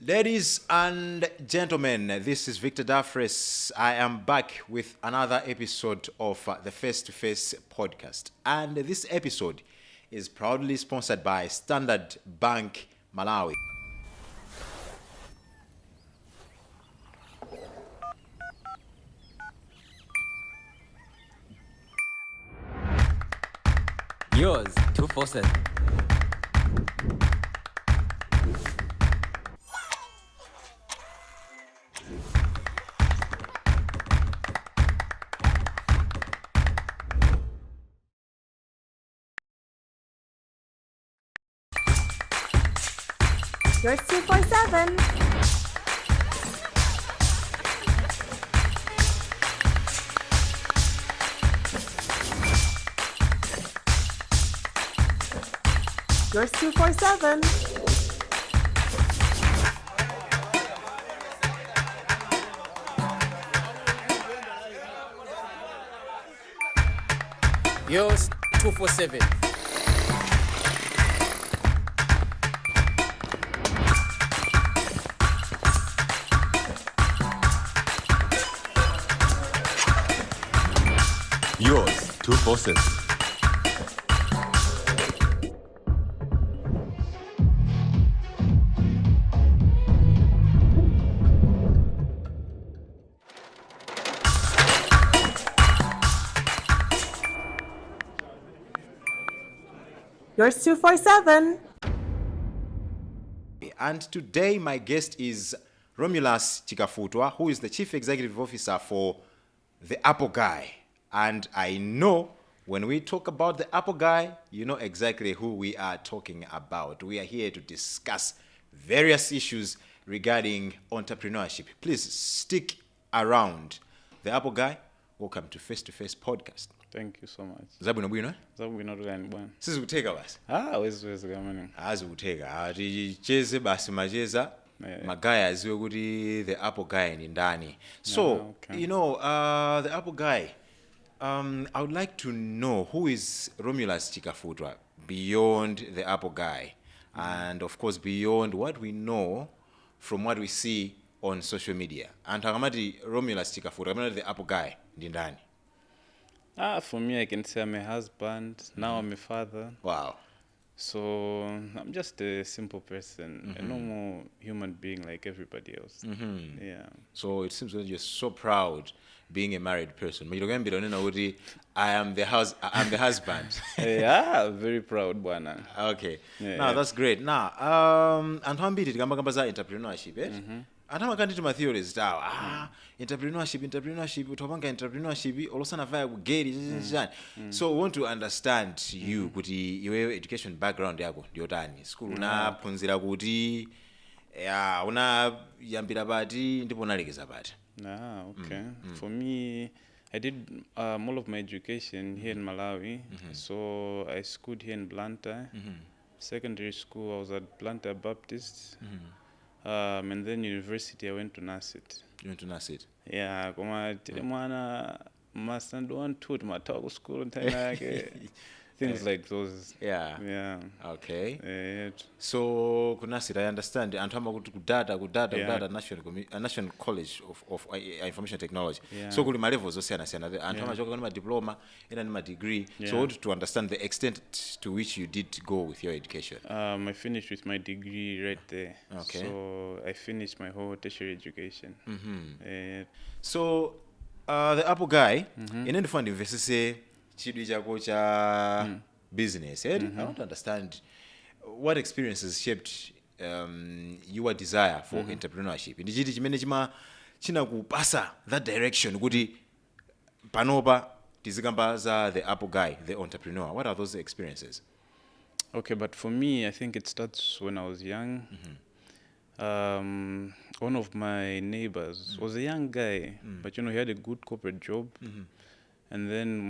Ladies and gentlemen, this is Victor Daffrece. I am back with another episode of the Face2Face Podcast. And this episode is proudly sponsored by Standard Bank Malawi. Yours, 247. Yours 247. Yours 247. Yours, 247. Yours, 247. Yours 247. And today my guest is Romulus Chikafutwa, who is the Chief Executive Officer for the Apple Guy. And I know when we talk about the Apple Guy, you know exactly who we are talking about. We are here to discuss various issues regarding entrepreneurship. Please stick around. The Apple Guy, welcome to Face2Face Podcast. Thank you so much. Zabwino bwino? Zabwino tulani bwana. Sisi kuteka basi. Wezi kamani. Azi kuteka. Ticheze basi macheza. Magaya aziwe kuti the Apple Guy ni ndani. So, okay. You know, the Apple Guy, I would like to know who is Romulus Chikafutwa beyond the Apple Guy, and of course beyond what we know from what we see on social media. And takamati Romulus Chikafutwa, the Apple Guy, ndi ndani. For me, I can say I'm a husband. Now I'm a father. Wow. So I'm just a simple person, a normal human being like everybody else. Yeah. So it seems that you're so proud being a married person. I am the husband. Yeah, very proud, bwana. Okay. Yeah, Now yeah. that's great. Now, anthu tikamba za entrepreneurship, eh? Anthu amakandi ma theories tawo. Entrepreneurship, utopanga entrepreneurship, olosana vaya kugeri. So we want to understand you kuti iwe education background yako ndiyotani. School unaphunzira kuti unayambira pati ndipo unalekeza pati. Okay. For me, I did all of my education here in Malawi. So I schooled here in Blantyre. Secondary school, I was at Blantyre Baptist. And then university, I went to Nasit. You went to Nasit? Yeah, kuma mwana masando one two mataku school and things like those. Yeah. Yeah. Okay. So Nasit, I understand. Anthu amakuti kudata National College of Information Technology. Yeah. So kuli ma levels osiyana-siyana. Anthu amachoka ma diploma, ena ni ma degree. Yeah. So to understand the extent to which you did go with your education. I finished with my degree right there. Okay. So I finished my whole tertiary education. So the Apple Guy, inenda fund investise chidwi chako cha business. I want to understand what experiences shaped your desire for entrepreneurship. Ndi chiti chimene chinakupasa that direction kuti panopa tizikamba za the Apple Guy, the entrepreneur. What are those experiences? Okay, but for me, I think it starts when I was young. One of my neighbors was a young guy, but he had a good corporate job. And then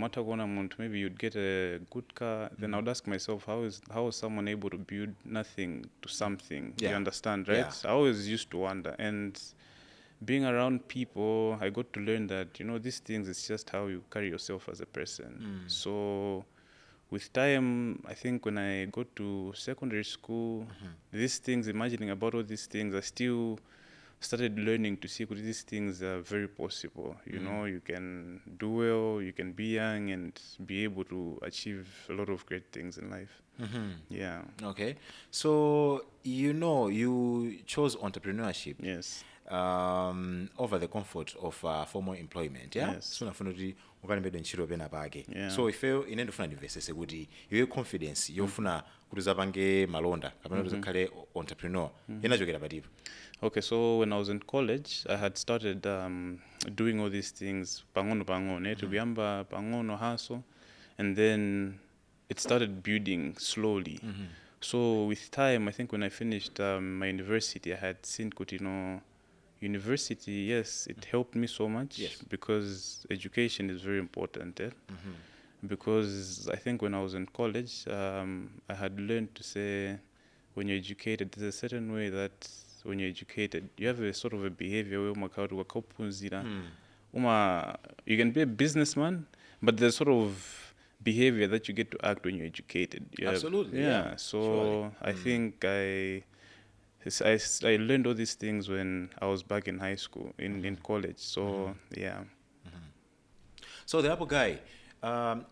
maybe you'd get a good car. Then I would ask myself, how is someone able to build nothing to something? Yeah. You understand, right? Yeah. I always used to wonder. And being around people, I got to learn that, these things, it's just how you carry yourself as a person. So with time, I think when I got to secondary school, these things, imagining about all these things, I still started learning to see that these things are very possible. You know, you can do well, you can be young and be able to achieve a lot of great things in life. Yeah. Okay. So, you know, you chose entrepreneurship. Yes. Over the comfort of formal employment. Yeah. Yes. So nafuna kuti ukalembedwe ntchito pena pake. Yeah. So ifeyo ine ndifuna ndimvesese kuti iwe confidence yofuna kuti uzapange malonda kapena kuti uzakhale entrepreneur inachokera patipo. Okay, so when I was in college, I had started doing all these things pangono to kuyamba pangono hustle, and then it started building slowly. So with time, I think when I finished my university, I had seen kuti, university, yes, it helped me so much. Yes. Because education is very important. Because I think when I was in college, I had learned to say when you're educated, there's a certain way that when you're educated, you have a sort of a behavior where you can be a businessman, but there's sort of behavior that you get to act when you're educated. Absolutely. Yeah. So surely. I think I learned all these things when I was back in high school, in college. So yeah. So the Apple Guy,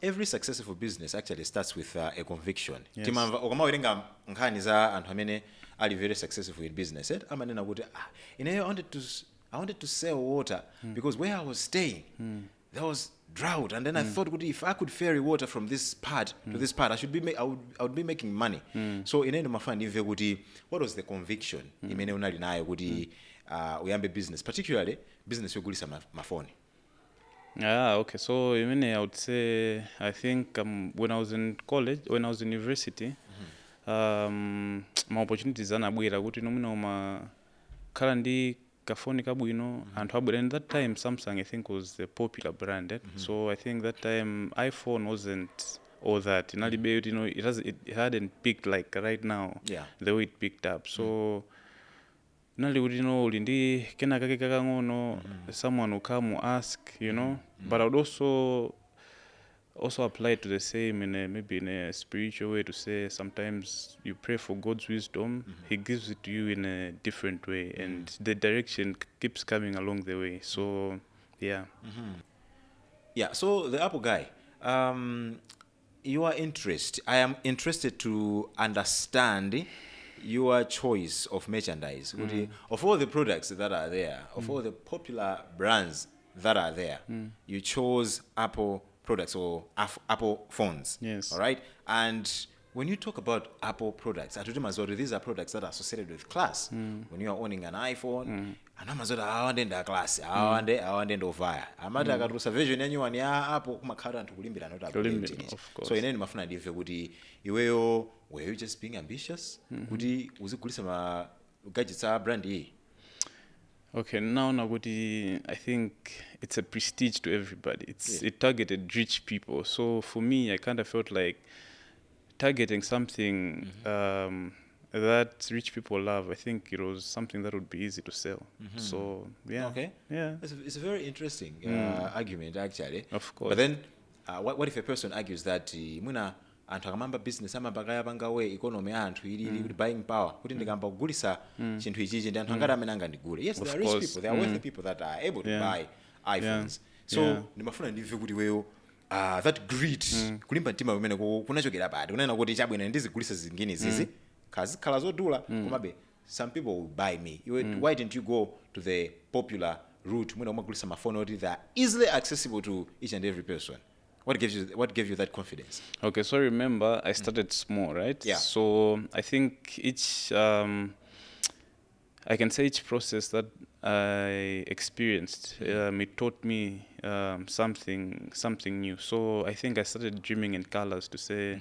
every successful business actually starts with a conviction. Yes. Okama werenga nkhani za anthu amene ali very successful in business. Amanena kuti I wanted to sell water because where I was staying there was drought, and then I thought if I could ferry water from this part to this part, I would be making money. So inene mafana ndimve kuti what was the conviction imene unali nayo kuti uyambe business, particularly business yogulisa mafoni. Okay. So I would say I think when I was in college, when I was in university, my opportunities anabwera kuti nomuna khala ndi kafoni kabwino anthu abwera. And that time Samsung, I think, was the popular brand. So I think that time iPhone wasn't all that. It hadn't peaked like right now. Yeah. The way it picked up. So nali kuti ulindi kena kake kakang'ono, someone will come ask, but I would also apply to the same maybe in a spiritual way, to say sometimes you pray for God's wisdom, He gives it to you in a different way, and the direction keeps coming along the way. So yeah. Yeah. So the Apple Guy, your interest, I am interested to understand your choice of merchandise. Of all the products that are there, of all the popular brands that are there, you chose Apple products or Apple phones. Yes. All right. And when you talk about Apple products, these are products that are associated with class. When you are owning an iPhone, awandenda class, awandenda ovaya. Amata akatusa version yanyu ya Apple kumakhala anthu kulimbira not updated. Of course. So inene mafuna ndive kuti iweyo, were you just being ambitious? Kuti uzigulisa ma gadgets a brand iyi? Okay, now Nagoti, I think it's a prestige to everybody. It targeted rich people. So for me, I kind of felt like targeting something that rich people love. I think it was something that would be easy to sell. So yeah. Okay. Yeah. It's a very interesting argument, actually. Of course. But then, what if a person argues that muna anthu akamamba business amabakaya bangawe economy anthu ili kuti buying power kuti ndikamba kugulisa chinthu ichichi ndi anthu angati amene angandigule. Yes, there are rich people, there are wealthy people that are able to buy iPhones. So ndimafuna ndimve kuti weyo that greed kulimba mtima kumene kunachokera pati kunena kuti chabwino ndizigulisa zingine zizi khala zodula komabe some people will buy me. Why didn't you go to the popular route mwina umagulisa mafoni oti they are easily accessible to each and every person? What gave you that confidence? Okay, so remember, I started small, right? Yeah. So I think I can say each process that I experienced, it taught me something new. So I think I started dreaming in colors to say,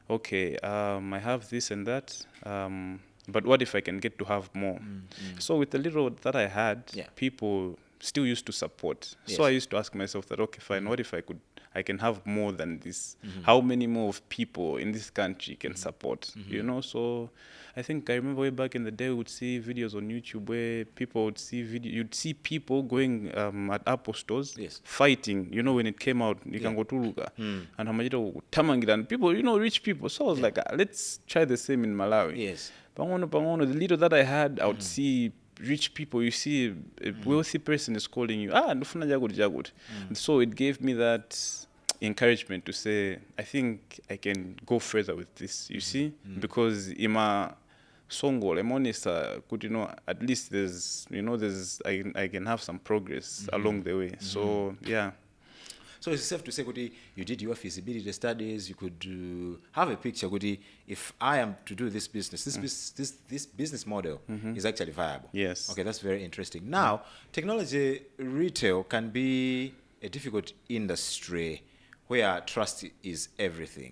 okay, I have this and that, but what if I can get to have more? So with the little that I had, people still used to support. Yes. So I used to ask myself that, okay, fine, what if I could I can have more than this. How many more of people in this country can support? You know, so I think I remember way back in the day, we would see videos on YouTube where people would see you'd see people going at Apple stores fighting. You know, when it came out, you can go to Luga and hamajito tamangira, and people, you know, rich people. So I was like, let's try the same in Malawi. Yes. The little that I had, I would see rich people. You see a wealthy person is calling you, ndofuna jagud. So it gave me that encouragement to say, I think I can go further with this, you see, because ima songo, I'm honest, could, you know, at least I can have some progress along the way. So yeah. So it's safe to say, Kuti, you did your feasibility studies. You could have a picture, Kuti, if I am to do this business, this business model is actually viable. Yes. Okay, that's very interesting. Now, technology retail can be a difficult industry where trust is everything.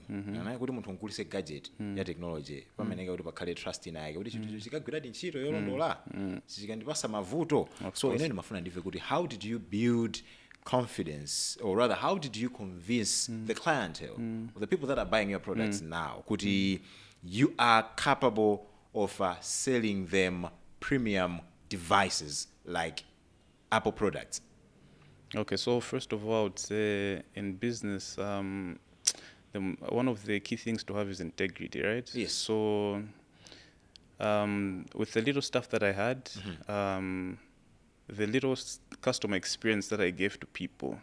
Kuti munthu nkulise gadget ya technology pameneka kuti pakhale trust naye kuti chinthu chikagwira ntchito yolondola sichikandipasa mavuto. So ine ndimafuna ndive kuti how did you build confidence, or rather, how did you convince the clientele, or the people that are buying your products now, kuti you are capable of selling them premium devices like Apple products? Okay, so first of all, I would say in business, one of the key things to have is integrity, right? Yes. So with the little stuff that I had, the little customer experience that I gave to people,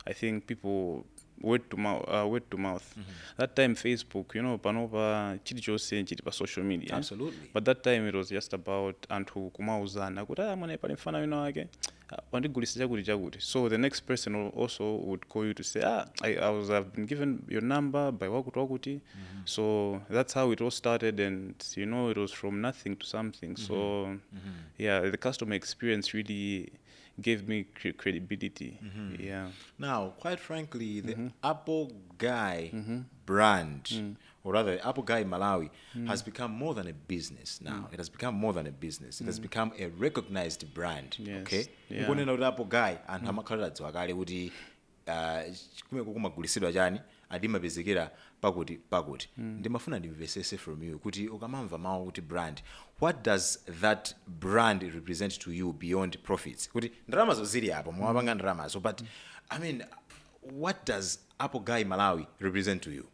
I think people word to mouth. That time Facebook, you know, panova chiti chose chiti pa social media. Absolutely. But that time it was just about anthu kumauzana kuti mwana pali mfana wino wake wandigulisa chakuti. So the next person also would call you to say, I've been given your number by wakuti. So that's how it all started, and you know, it was from nothing to something. So yeah, the customer experience really gave me credibility. Yeah. Now, quite frankly, the Apple Guy brand, or rather Apple Guy Malawi, has become more than a business now. It has become more than a business. It has become a recognized brand. Yes. Okay? Yeah. Ukunena Apple Guy and hamakhaladzwa kale kuti kumeko kumagulisidwa chani adimapezekera pakuti. Ndimafuna ndimvesese from you kuti ukamamva mawu kuti brand, what does that brand represent to you beyond profits? Kuti ndalama zozili apo mwapanga ndalama zo, but I mean, what does Apple Guy Malawi represent to you?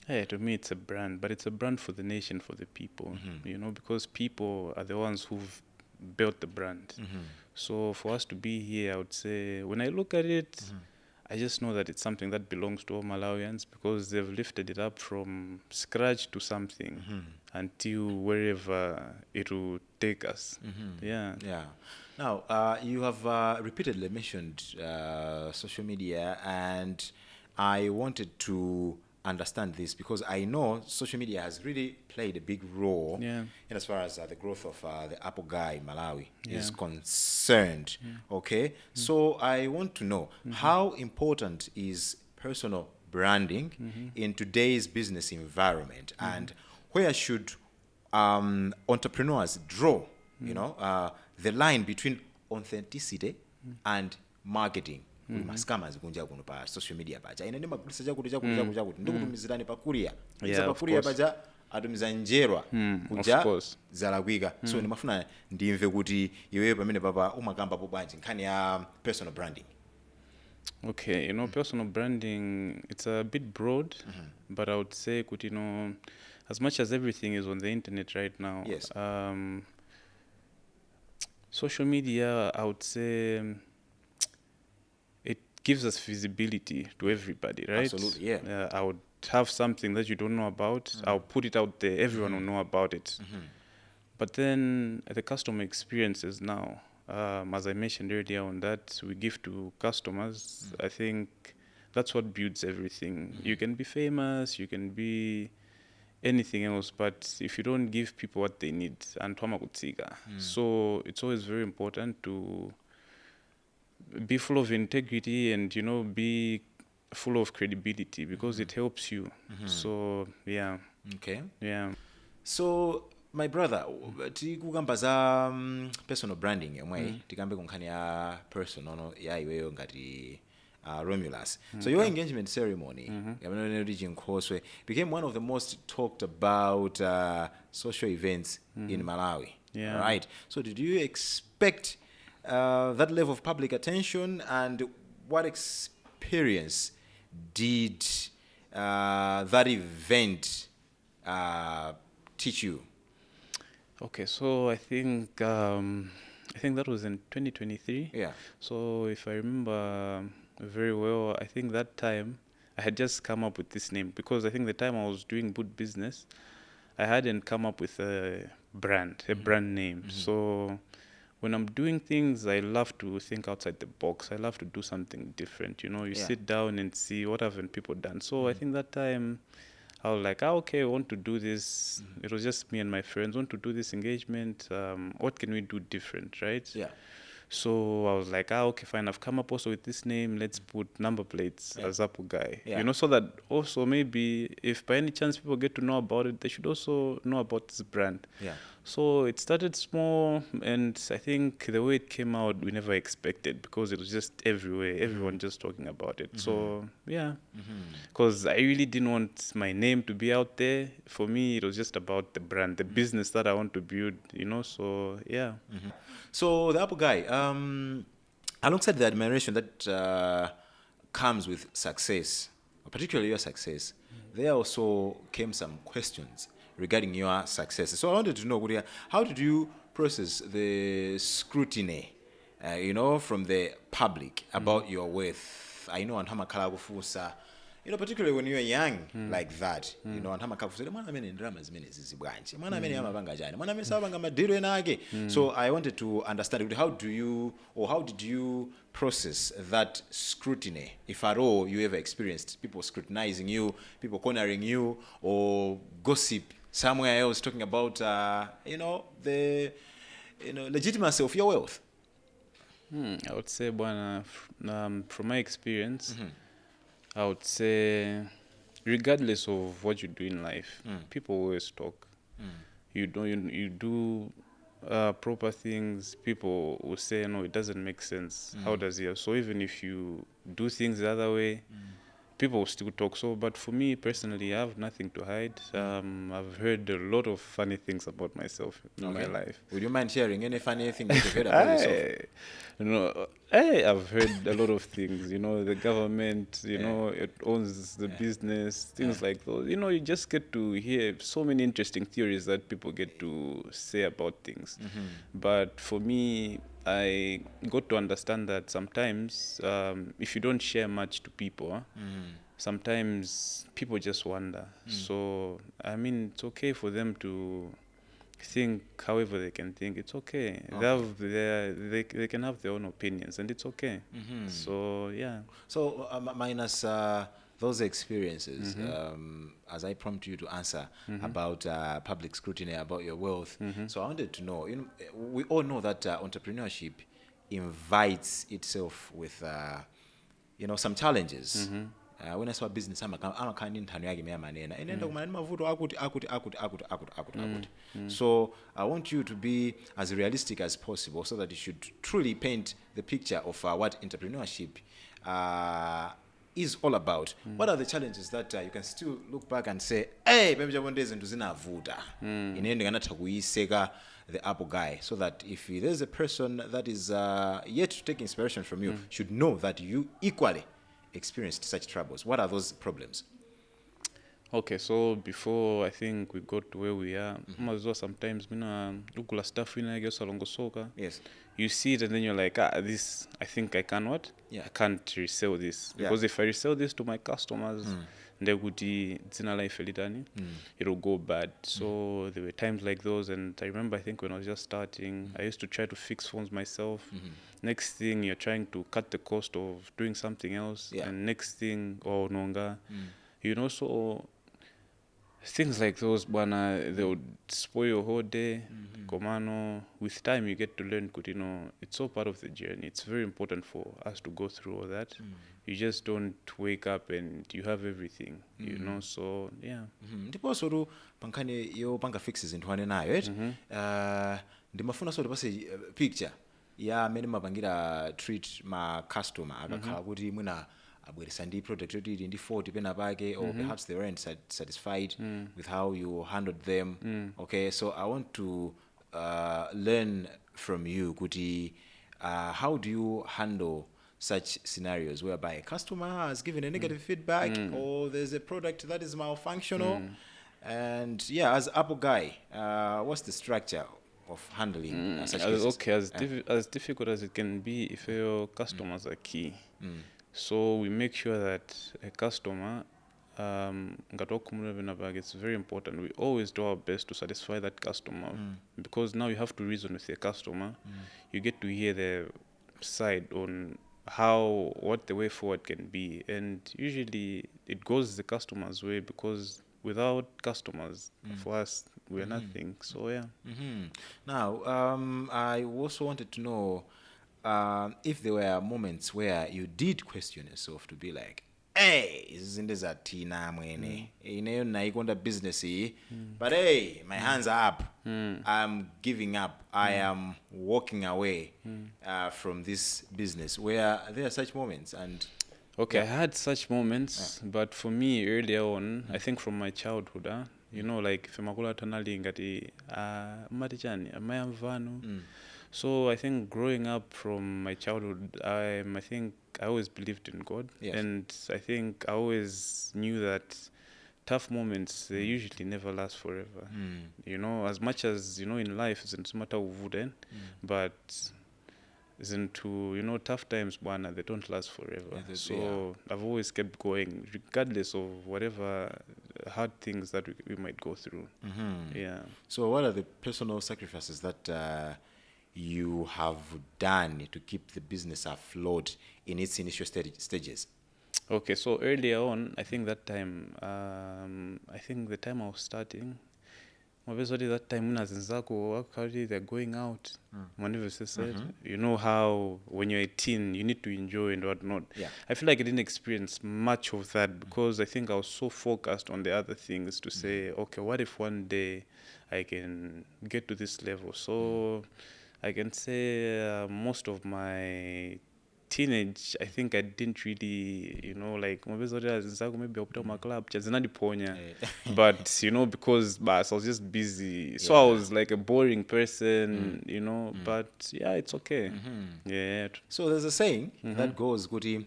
Yeah, to me it's a brand, but it's a brand for the nation, for the people, you know, because people are the ones who've built the brand. So for us to be here, I would say, when I look at it, I just know that it's something that belongs to all Malawians, because they've lifted it up from scratch to something until wherever it will take us. Yeah. Now, you have repeatedly mentioned social media, and I wanted to understand this because I know social media has really played a big role in as far as the growth of the Apple Guy Malawi is concerned. Okay, so I want to know how important is personal branding in today's business environment, and where should entrepreneurs draw, you know, the line between authenticity and marketing? Mascammers kunja kuno pa social media paja ine ndimagulisa chakuti ndikutumizirani pa courier pa courier paja atumiza njerwa kuja zalakwika. So ndimafuna ndimve kuti iweyo pamene papa umakamba po bwanji nkhani ya personal branding. Okay, you know, personal branding, it's a bit broad, but I would say, you know, as much as everything is on the internet right now, social media, I would say, gives us visibility to everybody, right? Absolutely, yeah. I would have something that you don't know about. I'll put it out there. Everyone will know about it. But then the customer experiences now, as I mentioned earlier on, that we give to customers, I think that's what builds everything. You can be famous, you can be anything else, but if you don't give people what they need, so it's always very important to be full of integrity and, you know, be full of credibility, because it helps you. So yeah. Okay. Yeah. So my brother, tikukamba za personal branding yomwe tikambe kunkhani ya personal ya iweyo ngati Romulus. So your engagement ceremony, became one of the most talked about social events in Malawi. Yeah. Right. So did you expect that level of public attention, and what experience did that event teach you? Okay, so I think that was in 2023. Yeah. So if I remember very well, I think that time I had just come up with this name, because I think the time I was doing boot business, I hadn't come up with a brand name. So when I'm doing things, I love to think outside the box. I love to do something different. You sit down and see what haven't people done. So I think that time I was like, okay, I want to do this. It was just me and my friends. Want to do this engagement. What can we do different, right? Yeah. So I was like, okay, fine. I've come up also with this name. Let's put number plates as Apple Guy. Yeah. So that also maybe if by any chance people get to know about it, they should also know about this brand. Yeah. So it started small, and I think the way it came out, we never expected, because it was just everywhere, everyone just talking about it. So yeah, because I really didn't want my name to be out there. For me, it was just about the brand, the business that I want to build. So yeah. So the Apple Guy, alongside the admiration that comes with success, particularly your success, there also came some questions regarding your success. So I wanted to know, Guria, how did you process the scrutiny, from the public about your worth? I know Antamakala Fusa, particularly when you're young like that, Antamakala Fusa, so I wanted to understand, how did you process that scrutiny, if at all you ever experienced people scrutinizing you, people cornering you, or gossip somewhere else talking about the legitimacy of your wealth? I would say, from my experience, I would say, regardless of what you do in life, people always talk. You do proper things, people will say, no, it doesn't make sense. How does it? So even if you do things the other way, people will still talk. So, but for me personally, I have nothing to hide. I've heard a lot of funny things about myself in my life. Would you mind sharing any funny thing that you've heard about yourself? I've heard a lot of things. The government, it owns the business, things like those. You just get to hear so many interesting theories that people get to say about things. But for me, I got to understand that sometimes if you don't share much to people, sometimes people just wonder. So, it's okay for them to think however they can think. It's okay. They can have their own opinions, and it's okay. So, yeah. So, minus those experiences, as I prompt you to answer about public scrutiny about your wealth, so I wanted to know, we all know that entrepreneurship invites itself with, some challenges. When I saw business, I'm a kind of So I want you to be as realistic as possible, so that you should truly paint the picture of what entrepreneurship is all about. What are the challenges that you can still look back and say, hey, maybe the Apple Guy, so that if there's a person that is yet to take inspiration from you, should know that you equally experienced such troubles? What are those problems? Okay, so before I think we got to where we are, sometimes stuff Yes. You see it and then you're like, this, I think I can what? Yeah. I can't resell this. Because if I resell this to my customers, it'll go bad. So there were times like those, and I remember, I think when I was just starting, I used to try to fix phones myself. Next thing, you're trying to cut the cost of doing something else, and next thing, so things like those, they would spoil your whole day. With time you get to learn, it's all part of the journey. It's very important for us to go through all that. You just don't wake up and you have everything, so yeah. Ndipo soro pankane yo panga fixes into one nayo, ndimafuna sort of picture ya amene mapangira treat ma customer akakhala kuti mwina abweresa ndi product yoti ili ndi 40 pena pake, or perhaps they weren't satisfied with how you handled them. Okay, so I want to learn from you kuti how do you handle such scenarios whereby a customer has given a negative feedback, or there's a product that is malfunctional, and yeah, as Apple Guy, what's the structure of handling such cases? Okay, as difficult as it can be if your customers are key. So we make sure that a customer, it's very important. We always do our best to satisfy that customer, because now you have to reason with the customer. You get to hear their side on what the way forward can be, and usually it goes the customer's way, because without customers, for us, we're nothing. So yeah. Now, I also wanted to know if there were moments where you did question yourself to be like, hey, izinto zathina mwene ineyo nayikonda business iyi, but hey, my hands are up. I'm giving up. I am walking away from this business. Where there are such moments? And okay, I had such moments, but for me earlier on, I think from my childhood, you know, like femakula tanali ngati matichani amayamvano. So I think growing up from my childhood, I think I always believed in God, and I think I always knew that tough moments, they usually never last forever. You know, as much as, you know, in life isn't matter of wooden, but isn't to, you know, tough times, they don't last forever. So I've always kept going, regardless of whatever hard things that we might go through. Yeah. So what are the personal sacrifices that you have done to keep the business afloat in its initial stages? Okay, so earlier on, I think that time, I think the time I was starting, obviously that time they're going out. Whenever said, you know how when you're 18 you need to enjoy and whatnot. I feel like I didn't experience much of that, because I think I was so focused on the other things to say, okay, what if one day I can get to this level? So I can say most of my teenage, I think I didn't really, you know, like maybe up to my club, but you know, because I was just busy, so I was like a boring person, you know. But yeah, it's okay. Yeah. So there's a saying that goes, Guti,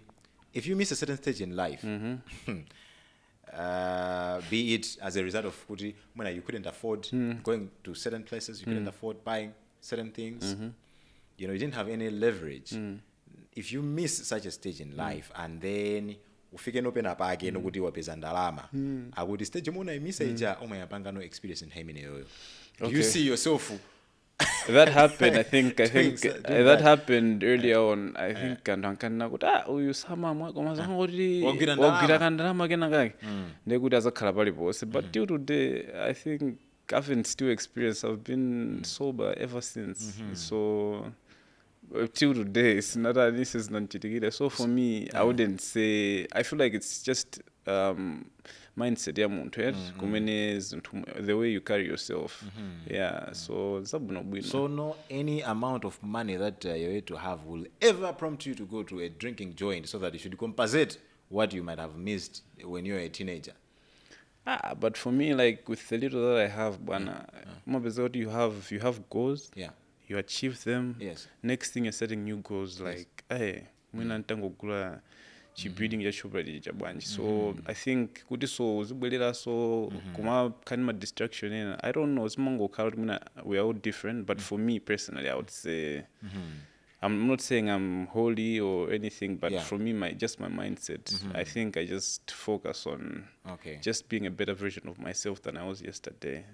if you miss a certain stage in life, be it as a result of Guti, when you couldn't afford going to certain places, you couldn't afford buying certain things, you know, you didn't have any leverage. If you miss such a stage in life and then ufike open up again ukuthi wapeza ndalama, akuti stage muna imisa ija umayapanga no experience in hemine yoyo. Do you see yourself? That happened. I think that happened earlier on. I think kandankana kuti uyu sama mwako mazanga kuti wagira kandalama kena kake ndekuti azakhala pali pose. But till today, I think I've still experienced. I've been sober ever since. So till today, it's not that this is not chitikira. So for me, I wouldn't say. I feel like it's just mindset ya muntu, the way you carry yourself. Yeah. So no any amount of money that you're to have will ever prompt you to go to a drinking joint so that you should compensate what you might have missed when you're a teenager. But for me, like with the little that I have, you have goals. Yeah. You achieve them. Yes. Next thing you're setting new goals, like, hey, building your so I think distraction. I don't know, we are all different, but for me personally, I would say I'm not saying I'm holy or anything, but for me, my mindset, I think I just focus on just being a better version of myself than I was yesterday.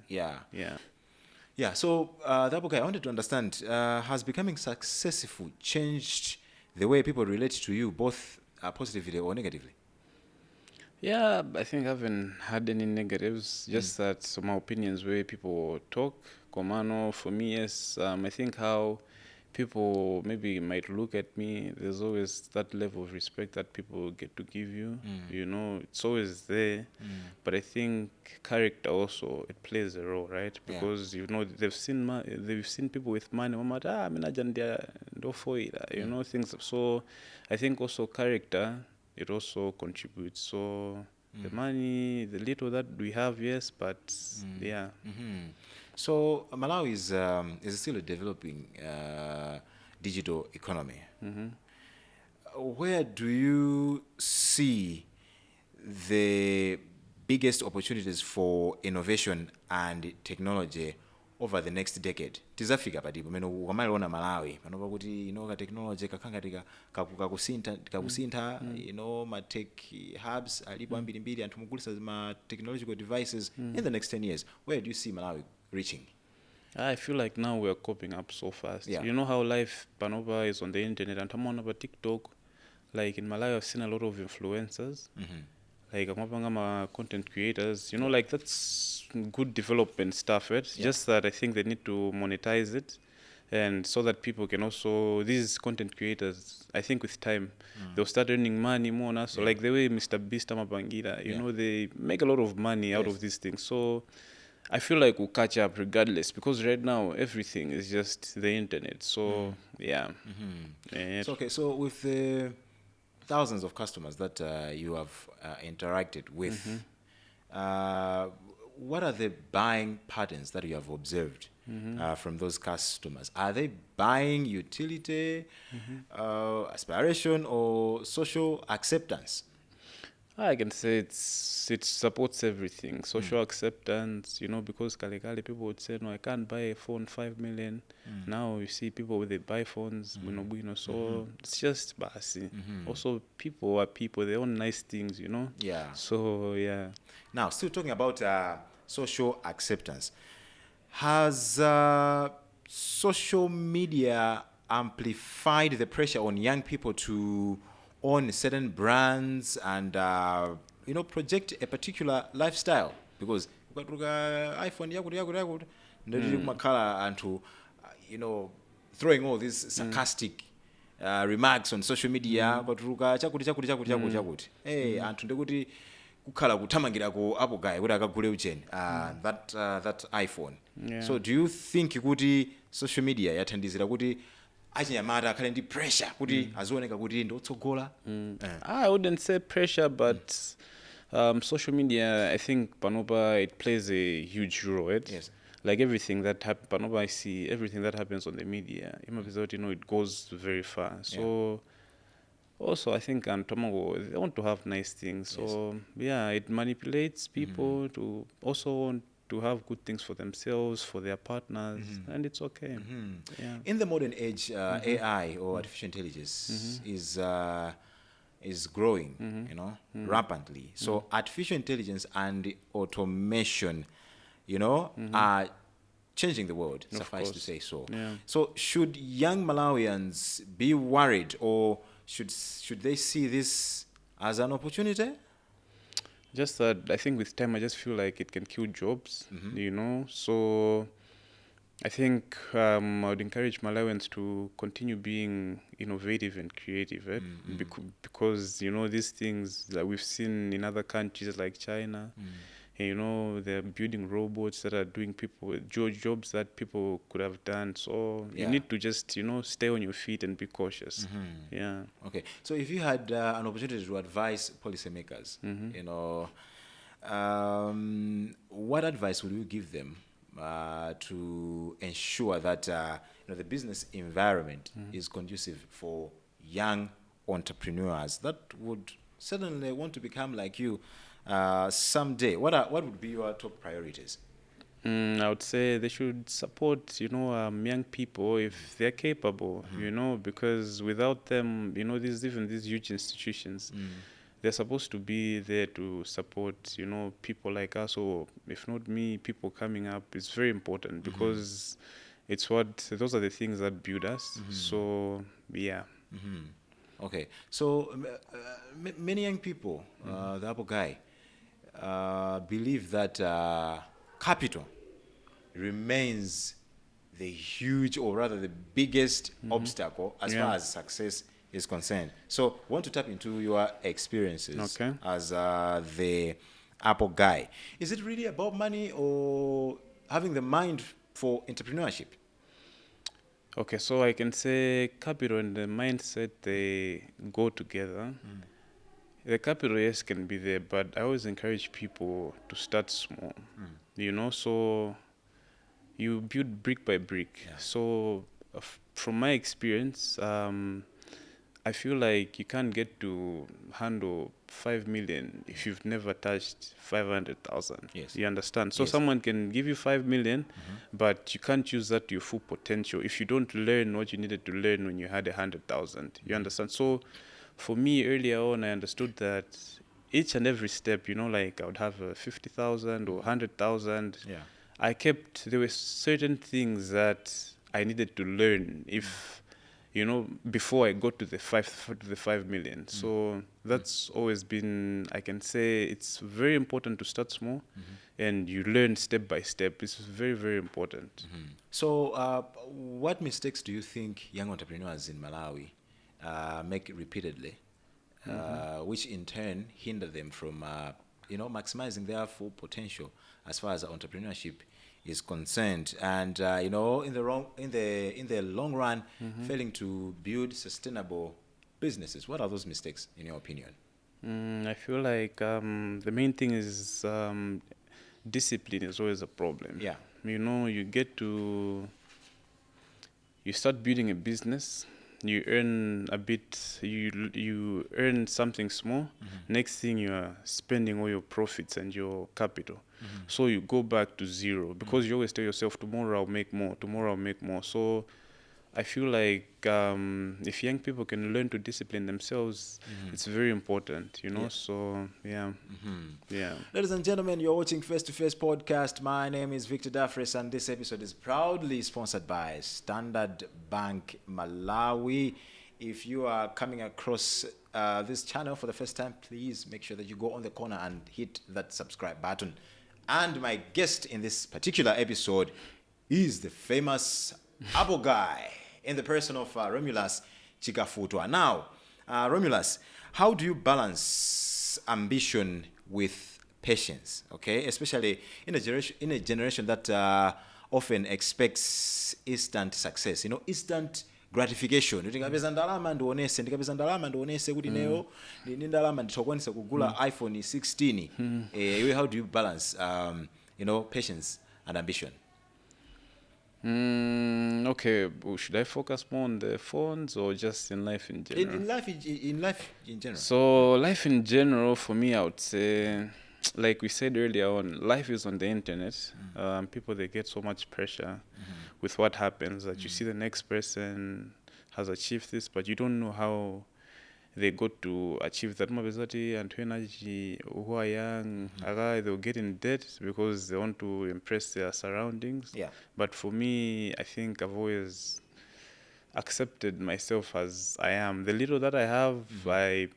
Yeah, so Apple Guy, I wanted to understand, has becoming successful changed the way people relate to you, both positively or negatively? Yeah, I think I haven't had any negatives, just that some opinions where people talk. Komano, for me, yes, I think how people maybe might look at me, there's always that level of respect that people get to give you. You know, it's always there. But I think character also, it plays a role, right? Yeah. Because you know they've seen people with money. You know, things. So I think also character, it also contributes. So the money, the little that we have, yes, but yeah. So Malawi is still a developing digital economy. Where do you see the biggest opportunities for innovation and technology over the next decade? Tizafika patipo meno ukamaliona Malawi panopa kuti ka technology kakhanga kakusintha ma tech hubs alipo ambirimbiri anthu mugulisa ma technological devices in the next 10 years. Where do you see Malawi reaching? I feel like now we are coping up so fast. Yeah. You know how life Panova is on the internet and I'm on about TikTok. Like in Malawi, I've seen a lot of influencers. Like content creators. You know, like that's good development stuff, right? Yeah. Just that I think they need to monetize it. And so that people can also, these content creators, I think with time, they'll start earning money more now. So like the way Mr. Beast Amabangira, you know, they make a lot of money out of these things. So I feel like we'll catch up regardless because right now everything is just the internet. So yeah. So, okay, so with the thousands of customers that you have interacted with, what are the buying patterns that you have observed from those customers? Are they buying utility, aspiration, or social acceptance? I can say it supports everything. Social acceptance, you know, because kale people would say, no, I can't buy a phone 5 million. Now you see people they buy phones, so it's just basi. Also, people are people, they own nice things, you know. Yeah. So yeah. Now, still talking about social acceptance, has social media amplified the pressure on young people to own certain brands and project a particular lifestyle? Because iPhone yakuti ndiri kumakhala anthu throwing all these sarcastic remarks on social media kwatuluka chakuti anthu ndikuti kukhala kuthamangira ku Apple Guy kuti akagule ucheni that iPhone. So do you think kuti social media yathandizira kuti achinyamata akhale ndi pressure kuti azioneka kuti ndotsogola? I wouldn't say pressure, but social media, I think Panopa, it plays a huge role, right? Yes. Like everything that happens, Panopa, I see everything that happens on the media, it goes very far. So also, I think Tomago, they want to have nice things. So yeah, it manipulates people to also want to have good things for themselves, for their partners, and it's okay. Yeah. In the modern age, AI or artificial intelligence is growing, rapidly. So artificial intelligence and automation, are changing the world, suffice to say so. Yeah. So should young Malawians be worried, or should they see this as an opportunity? Just that I think with time I just feel like it can kill jobs, So I think I would encourage Malawians to continue being innovative and creative, right? Because these things that we've seen in other countries like China, they're building robots that are doing jobs that people could have done. So you need to just stay on your feet and be cautious. Yeah. Okay. So if you had an opportunity to advise policymakers, what advice would you give them to ensure that the business environment is conducive for young entrepreneurs that would certainly want to become like you someday? What would be your top priorities? I would say they should support, young people if they're capable, because without them, these huge institutions, they're supposed to be there to support, people like us, or if not me, people coming up. It's very important because those are the things that build us. So, yeah. Okay. So, many young people, the Apple Guy, believe that capital remains the huge, or rather the biggest obstacle as far as success is concerned. So I want to tap into your experiences as the Apple guy. Is it really about money or having the mind for entrepreneurship? Okay, so I can say capital and the mindset, they go together. The capital, yes, can be there, but I always encourage people to start small. You know, so you build brick by brick. So from my experience, I feel like you can't get to handle 5 million if you've never touched 500,000. Yes. You understand? So Yes. someone can give you 5 million, but you can't use that to your full potential if you don't learn what you needed to learn when you had 100,000. You understand? So for me, earlier on, I understood that each and every step, you know, like I would have 50,000 or 100,000. Yeah. There were certain things that I needed to learn if, you know, before I got to the 5 million. So that's always been, I can say, it's very important to start small and you learn step by step. It's very, very important. So what mistakes do you think young entrepreneurs in Malawi make repeatedly, which in turn hinder them from, maximizing their full potential as far as entrepreneurship is concerned, and in the long run, failing to build sustainable businesses? What are those mistakes, in your opinion? I feel like the main thing is discipline is always a problem. Yeah. You know, you start building a business, you earn a bit, you earn something small. Next thing, you are spending all your profits and your capital. So you go back to zero because you always tell yourself, tomorrow I'll make more, tomorrow I'll make more. So I feel like if young people can learn to discipline themselves, it's very important, you know. Yeah. So yeah. Ladies and gentlemen, you're watching Face2Face Podcast. My name is Victor Daffrece, and this episode is proudly sponsored by Standard Bank Malawi. If you are coming across this channel for the first time, please make sure that you go on the corner and hit that subscribe button. And my guest in this particular episode is the famous Apple guy, in the person of Romulus Chikafutwa. Now, Romulus, how do you balance ambition with patience? Okay, especially in a generation that often expects instant success. You know, instant gratification. Ndikapeza ndalama ndionese kuti leo ndi ndalama nditokwanisa kugula iPhone 16. How do you balance patience and ambition? Okay, well, should I focus more on the phones or just in life in general? In life in general. So life in general, for me, I would say, like we said earlier on, life is on the internet. People, they get so much pressure with what happens, that you see the next person has achieved this, but you don't know how they got to achieve that. And who are young, they'll get in debt because they want to impress their surroundings. Yeah. But for me, I think I've always accepted myself as I am. The little that I have, I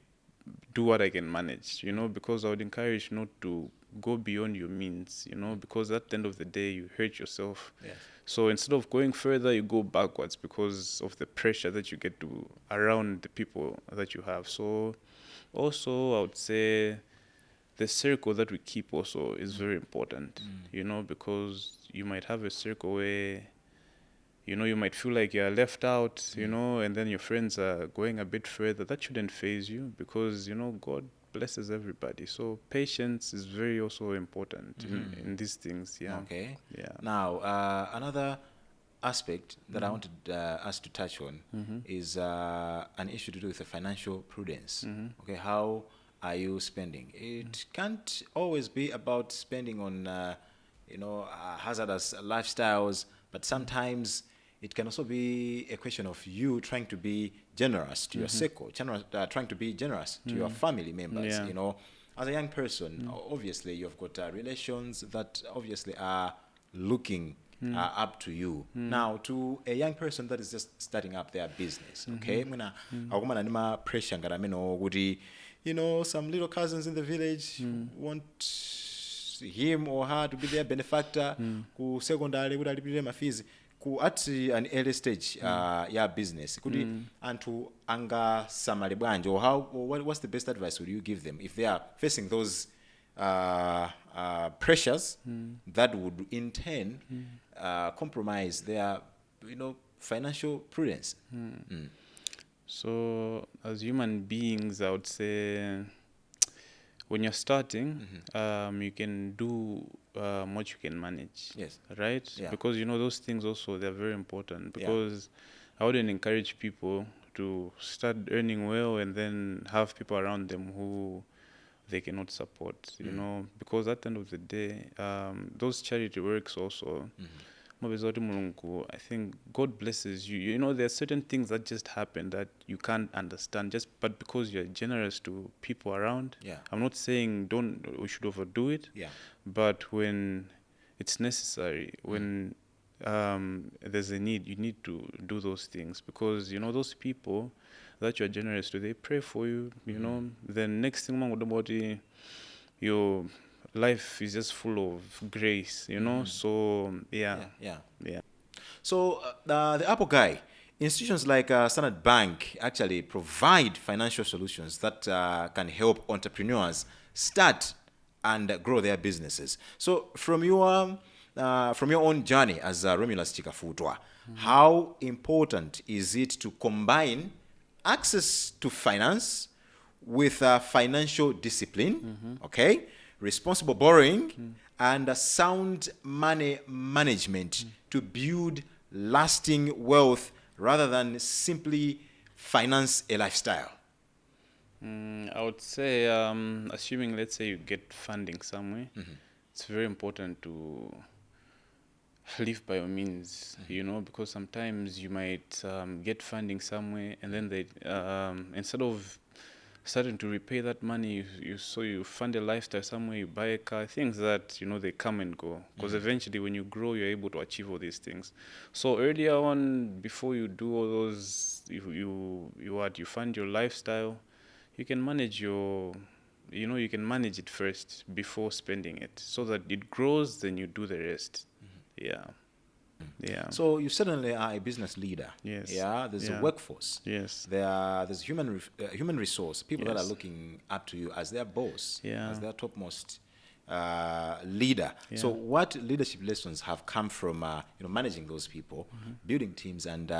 do what I can manage, you know, because I would encourage not to go beyond your means, you know, because at the end of the day, you hurt yourself. Yes. So instead of going further, you go backwards because of the pressure that you get to around the people that you have. So also, I would say the circle that we keep also is very important, you know, because you might have a circle where, you know, you might feel like you're left out, you know, and then your friends are going a bit further. That shouldn't faze you because, you know, God blesses everybody. So patience is very also important in these things. Yeah. Okay. Yeah. Now, another aspect that I wanted us to touch on is an issue to do with the financial prudence. Okay, how are you spending? It can't always be about spending on, hazardous lifestyles, but sometimes it can also be a question of you trying to be generous to your circle, trying to be generous to your family members. Yeah. You know, as a young person, obviously you've got relations that obviously are looking up to you. Now, to a young person that is just starting up their business, okay, akumana nima pressure ngarameno kuti, you know, some little cousins in the village want him or her to be their benefactor ku secondary kuti alipirire mafizi. at an early stage yeah business kuti anthu angasamale bwanji, or what's the best advice would you give them if they are facing those pressures that would in turn compromise their financial prudence? So as human beings, I would say when you're starting, you can do what you can manage. Yes. Right? Yeah. Because those things also, they're very important, because I wouldn't encourage people to start earning well and then have people around them who they cannot support, because at the end of the day, those charity works also, I think God blesses you. There are certain things that just happen that you can't understand, but because you're generous to people around. Yeah. I'm not saying we should overdo it. Yeah. But when it's necessary, when there's a need, you need to do those things, because those people that you're generous to, they pray for you. Then next thing, your life is just full of grace. So yeah. So the Apple Guy, institutions like Standard Bank actually provide financial solutions that can help entrepreneurs start and grow their businesses. So from your own journey as Romulus Chikafutwa, how important is it to combine access to finance with financial discipline, okay, responsible borrowing, and sound money management to build lasting wealth rather than simply finance a lifestyle? I would say, assuming, let's say, you get funding somewhere, it's very important to live by your means, because sometimes you might get funding somewhere, and then they, instead of starting to repay that money, you fund a lifestyle somewhere, you buy a car, things that they come and go, because eventually when you grow, you're able to achieve all these things. So earlier on, before you do all those, you fund your lifestyle, you can manage you can manage it first before spending it, so that it grows, then you do the rest. Yeah. So you certainly are a business leader. Yes. Yeah. There's a workforce. Yes. There's human resource, people that Yes. are looking up to you as their boss, Yeah. as their topmost leader. So what leadership lessons have come from managing those people, building teams, and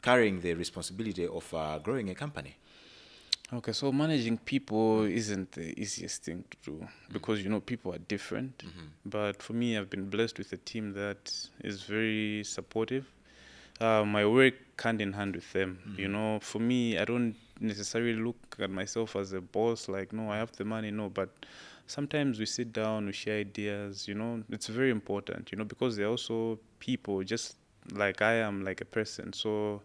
carrying the responsibility of growing a company? Okay, so managing people isn't the easiest thing to do, because people are different. But for me, I've been blessed with a team that is very supportive. I work hand in hand with them. For me, I don't necessarily look at myself as a boss, like, no, I have the money, no. But sometimes we sit down, we share ideas. It's very important. Because they're also people, just like I am, like a person. So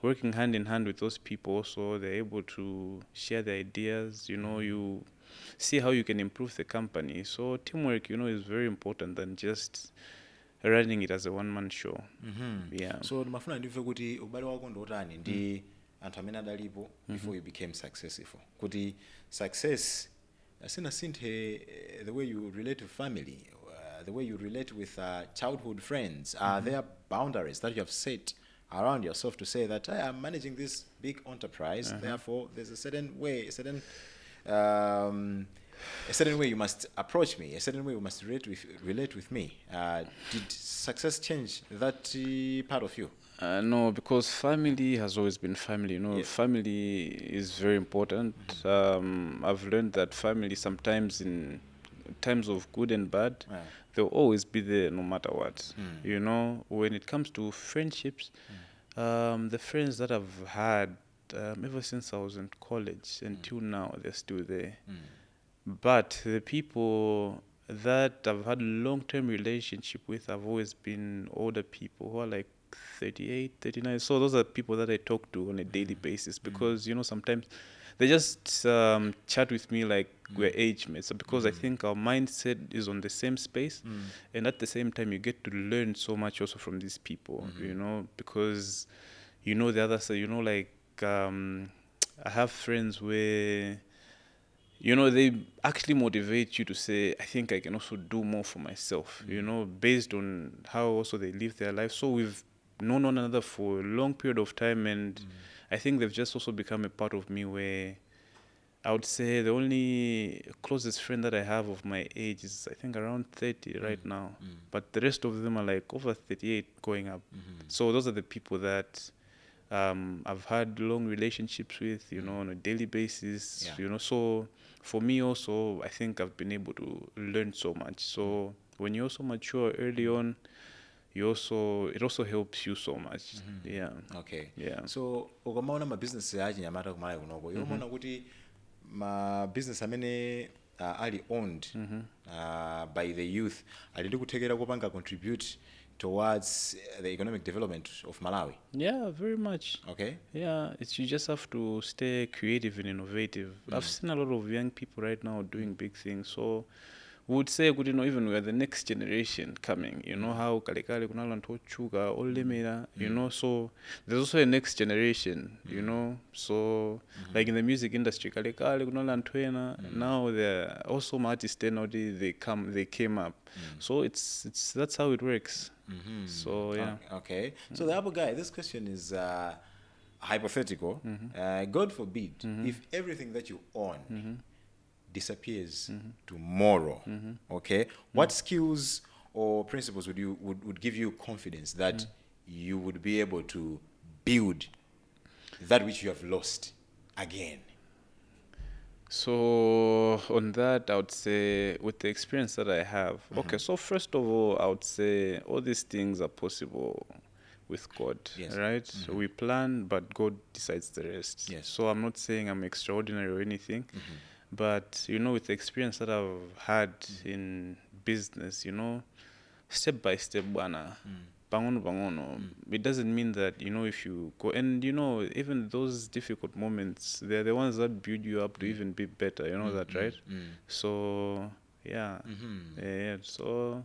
working hand in hand with those people, so they're able to share their ideas. You see how you can improve the company. So teamwork, is very important than just running it as a one-man show. Yeah. So ndimafuna ndive kuti ubale wako ndotani ndi anthu amene adalipo before you became successful, kuti success sinasinthe the way you relate to family, the way you relate with childhood friends. Are there boundaries that you have set around yourself to say that I am managing this big enterprise, therefore there's a certain way, a certain way you must approach me, a certain way you must relate with me? Did success change that part of you? No, because family has always been family. Family is very important. I've learned that family, sometimes in times of good and bad, they'll always be there no matter what. When it comes to friendships, the friends that I've had ever since I was in college until now, they're still there. But the people that I've had long-term relationship with have always been older people who are like 38, 39. So those are people that I talk to on a daily basis, because sometimes they just chat with me like we're age mates, because I think our mindset is on the same space, and at the same time you get to learn so much also from these people, because the other side, like I have friends where they actually motivate you to say, I think I can also do more for myself, based on how also they live their life. So we've known one another for a long period of time, and I think they've just also become a part of me where I would say the only closest friend that I have of my age is, I think, around 30 right now. But the rest of them are like over 38 going up. So those are the people that I've had long relationships with, on a daily basis, So for me also, I think I've been able to learn so much. So when you also mature early on, it also helps you so much. Yeah. Okay. Yeah. So ukamaona mabusiness achinyamata kumalawi kunoko iwomaona kuti mabusiness amene ali owned by the youth ali ndi kuthekera kupanga contribute towards the economic development of Malawi. Yeah, very much. Okay. Yeah, you just have to stay creative and innovative. I've seen a lot of young people right now doing big things. So we would say, even we are the next generation coming. How kalekale kunala ntochuka olemera, so there's also a next generation, So like in the music industry, kalekale kunala ntwena, now they're also artists they came up. So that's how it works. So yeah. Okay. So the Apple Guy, this question is hypothetical. God forbid if everything that you own disappears tomorrow. Okay. What skills or principles would give you confidence that you would be able to build that which you have lost again? So on that, I would say with the experience that I have, okay, so first of all, I would say all these things are possible with God, right? So we plan, but God decides the rest. Yes. So I'm not saying I'm extraordinary or anything, but, with the experience that I've had in business, step by step, bangono. It doesn't mean that, if you go, and, even those difficult moments, they're the ones that build you up to even be better, that, right? So, yeah. So,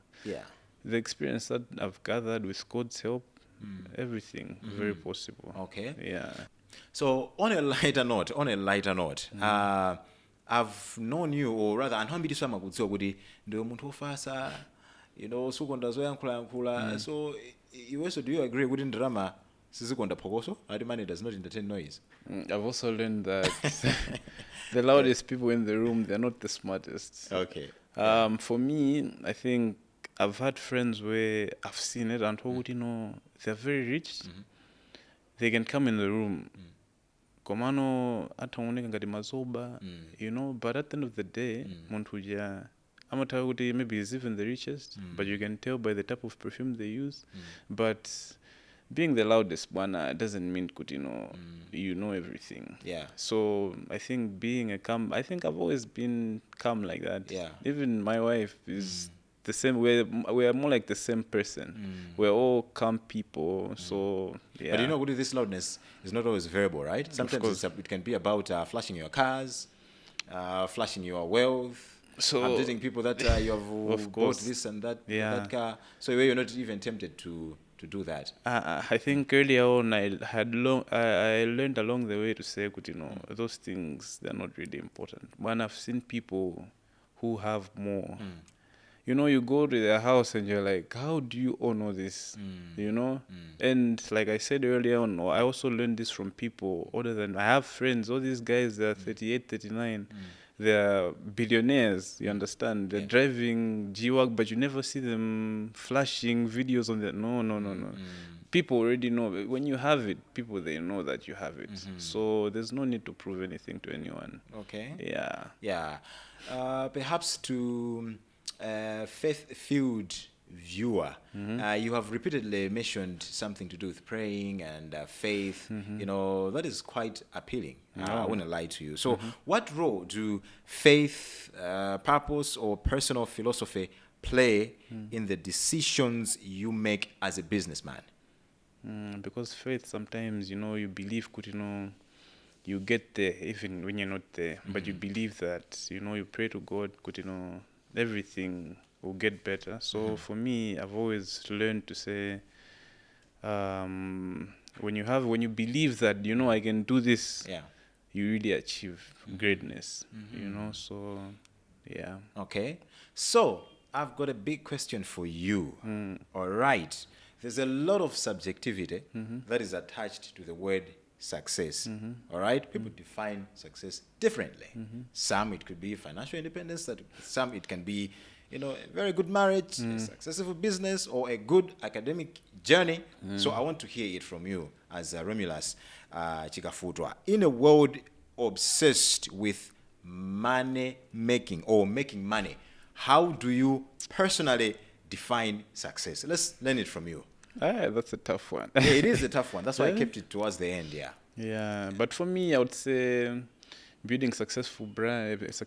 the experience that I've gathered with God's help, everything, very possible. Okay. Yeah. So on a lighter note, I've known you, or rather, anhambidiswa makudziwa kuti ndio munthu ofasa, sukonda zoyankhula. So you also, do you agree kuti ndirama sizikonda phokoso? Ati money does not entertain noise. I've also learned that the loudest people in the room, they're not the smartest. Okay. For me, I think I've had friends where I've seen it and told, they're very rich. They can come in the room. Komano ataoneka ngati mazoba, but at the end of the day, Montuja, Amataudi maybe is even the richest, but you can tell by the type of perfume they use. But being the loudest bwana doesn't mean you know everything. Yeah. So I think being I think I've always been calm like that. Yeah. Even my wife is the same. We're more like the same person. We're all calm people. So yeah. But this loudness is not always verbal, right? Sometimes it can be about flashing your cars, flashing your wealth. So updating people that you have bought this and that, that car. So you're not even tempted to do that. I think earlier on I learned along the way to say, those things, they're not really important. When I've seen people who have more, you go to their house and you're like, how do you own all this? And like I said earlier on, I also learned this from people other than, I have friends, all these guys, they're 38, 39. They're billionaires, you understand? They're driving G-Wag, but you never see them flashing videos on that. No. People already know. When you have it, people, they know that you have it. So there's no need to prove anything to anyone. Okay. Yeah. Yeah. Perhaps to faith-filled viewer, you have repeatedly mentioned something to do with praying and faith. That is quite appealing. I wouldn't lie to you. So what role do faith, purpose, or personal philosophy play in the decisions you make as a businessman? Because faith, sometimes, you believe, you get there even when you're not there. But you believe that, you pray to God, everything will get better. So for me, I've always learned to say, when you believe that, I can do this, you really achieve greatness, so yeah. Okay. So I've got a big question for you. All right. there's a lot of subjectivity that is attached to the word success. All right, people define success differently. Some it could be financial independence. Some it can be, a very good marriage, a successful business, or a good academic journey. So I want to hear it from you as Romulus Chikafutwa. In a world obsessed with money making or making money, how do you personally define success? Let's learn it from you. That's a tough one. Yeah, it is a tough one. That's why I kept it towards the end. Yeah, but for me, I would say building a successful brand, that's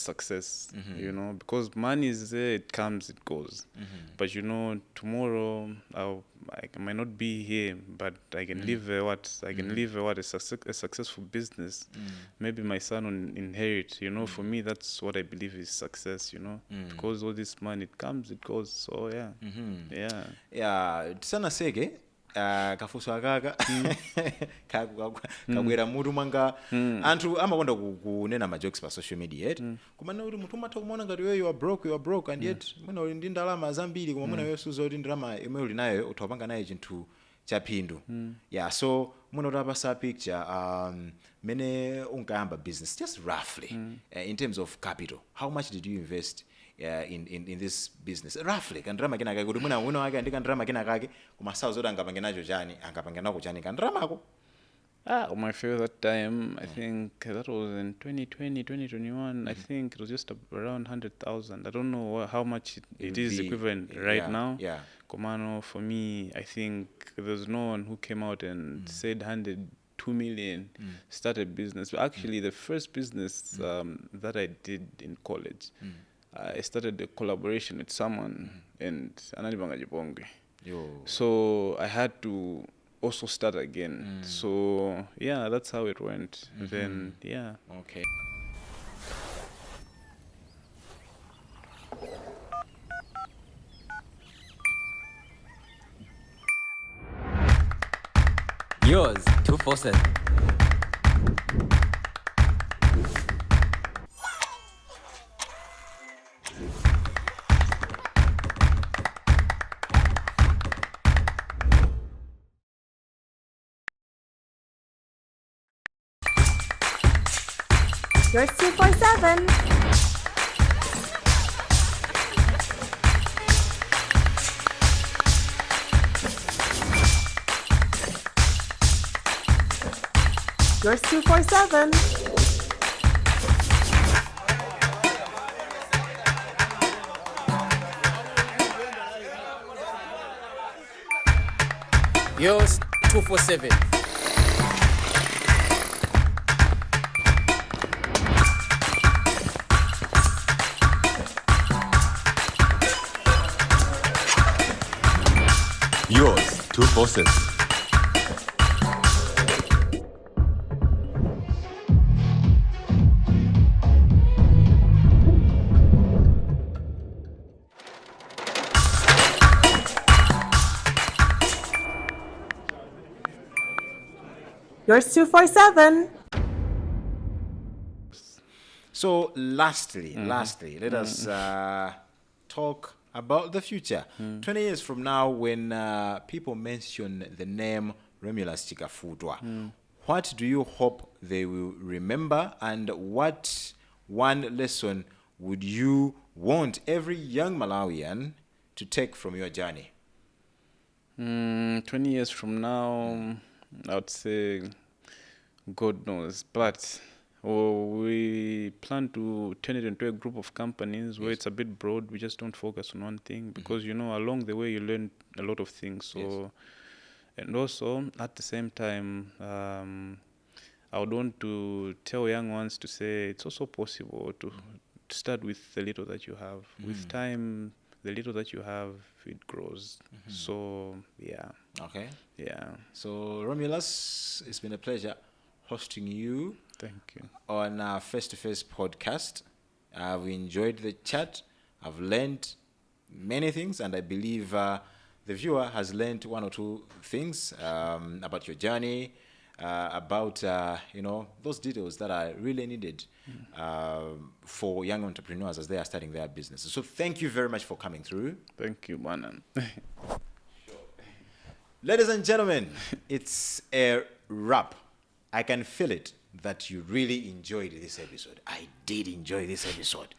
success, because money is there, it comes, it goes. But tomorrow I might not be here, but I can live a successful business. Maybe my son will inherit. For me, that's what I believe is success. Because all this money, it comes, it goes. So Tsana sege kafuso akaka kabwera mutu mwanga anthu amakonda kunena majokes pa social media yet kumana kuti munthu umatha kumuona ngati you are broke and yet mwina uli ndi ndalama zambiri koma mwina yosuza kuti ndalama imwe uli nayo uthapanga nayo chinthu cha phindu. So mwina utapasa picture mene unkayamba business just roughly in terms of capital, how much did you invest in this business roughly? Kandrama kina kake kuti mwina uno wake andika ndrama kina kake kuma sawa zote angapange nacho chani angapange nako chani kandrama ako. My favorite time, I think that was in 2020, 2021. I think it was just around 100,000. I don't know how much it is equivalent right now. Komano, for me, I think there's no one who came out and said 2 million, start a business. But actually, the first business that I did in college, I started a collaboration with someone and Ananibanga Jibonge. So I had to also start again. So that's how it went. Then Okay. Yours 247. Yours 247. Yours 247. Yours 247. Yours 247. Yours 247. So lastly, let us talk about the future. 20 years from now, when people mention the name Romulus Chikafutwa, what do you hope they will remember, and what one lesson would you want every young Malawian to take from your journey? 20 years from now, I would say God knows, but we plan to turn it into a group of companies where it's a bit broad. We just don't focus on one thing because, along the way you learn a lot of things. So, and also at the same time, I would want to tell young ones to say it's also possible to start with the little that you have. With time, the little that you have, it grows. So, Okay. Yeah. So, Romulus, it's been a pleasure hosting you. Thank you. On Face2Face Podcast. I've enjoyed the chat. I've learned many things, and I believe the viewer has learned one or two things about your journey, about those details that are really needed for young entrepreneurs as they are starting their businesses. So thank you very much for coming through. Thank you, Manan. Ladies and gentlemen, it's a wrap. I can feel it that you really enjoyed this episode. I did enjoy this episode.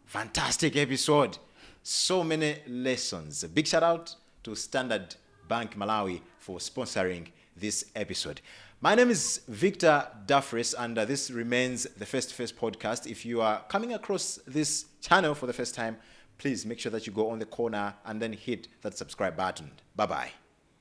Fantastic episode. So many lessons. A big shout out to Standard Bank Malawi for sponsoring this episode. My name is Victor Daffrece, and this remains the Face2Face Podcast. If you are coming across this channel for the first time, please make sure that you go on the corner and then hit that subscribe button. Bye-bye.